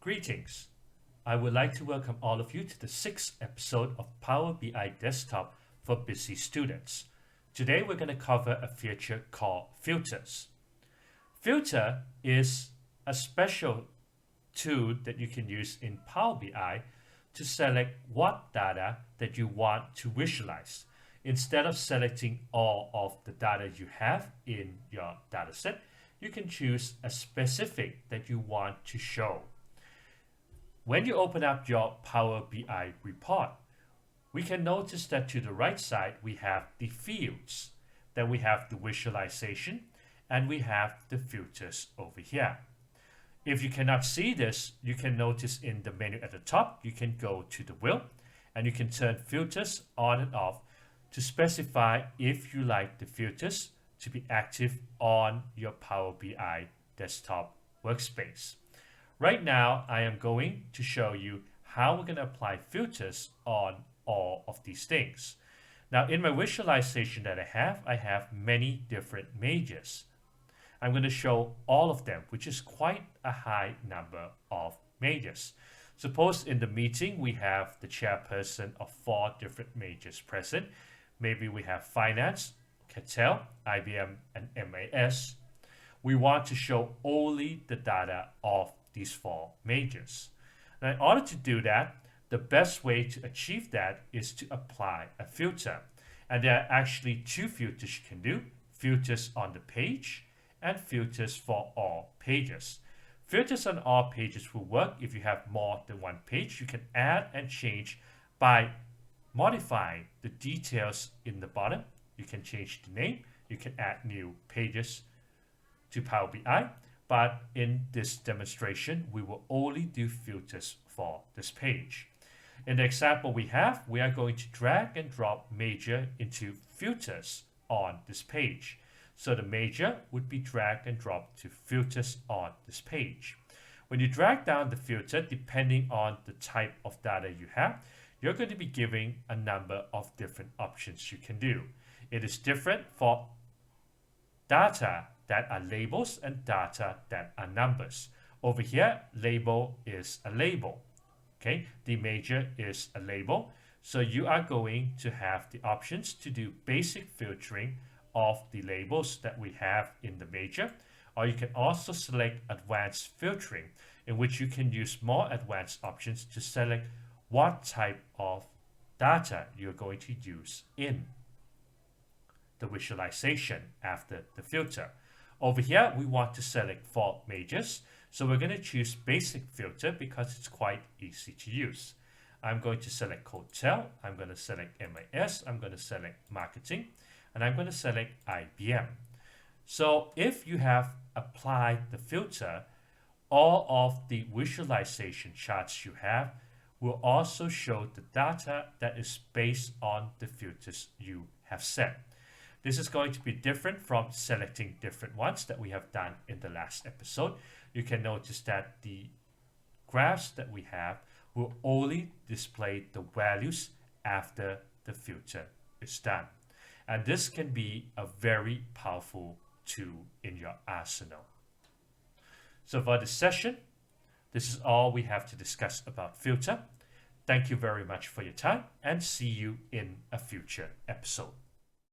Greetings. I would like to welcome all of you to the 6th episode of Power BI Desktop for busy students. Today we're going to cover a feature called filters. Filter is a special tool that you can use in Power BI to select what data that you want to visualize. Instead of selecting all of the data you have in your dataset, you can choose a specific that you want to show. When you open up your Power BI report, we can notice that to the right side, we have the fields. Then we have the visualization, and we have the filters over here. If you cannot see this, you can notice in the menu at the top, you can go to the wheel, and you can turn filters on and off to specify if you like the filters to be active on your Power BI desktop workspace. Right now, I am going to show you how we're going to apply filters on all of these things. Now, in my visualization that I have many different majors. I'm going to show all of them, which is quite a high number of majors. Suppose in the meeting, we have the chairperson of 4 different majors present. Maybe we have finance, Catel, IBM, and MAS. We want to show only the data of these 4 majors. Now, in order to do that, the best way to achieve that is to apply a filter. And there are actually 2 filters you can do: filters on the page and filters for all pages. Filters on all pages will work if you have more than 1 page. You can add and change by modifying the details in the bottom. You can change the name. You can add new pages to Power BI. But in this demonstration, we will only do filters for this page. In the example we are going to drag and drop major into filters on this page. So the major would be dragged and dropped to filters on this page. When you drag down the filter, depending on the type of data you have, you're going to be giving a number of different options you can do. It is different for data that are labels and data that are numbers. Over here, label is a label. Okay, the major is a label. So you are going to have the options to do basic filtering of the labels that we have in the major, or you can also select advanced filtering, in which you can use more advanced options to select what type of data you're going to use in the visualization after the filter. Over here, we want to select 4 majors. So we're going to choose basic filter because it's quite easy to use. I'm going to select Hotel. I'm going to select MAS. I'm going to select Marketing. And I'm going to select IBM. So if you have applied the filter, all of the visualization charts you have will also show the data that is based on the filters you have set. This is going to be different from selecting different ones that we have done in the last episode. You can notice that the graphs that we have will only display the values after the filter is done. And this can be a very powerful tool in your arsenal. So for this session, this is all we have to discuss about filter. Thank you very much for your time, and see you in a future episode.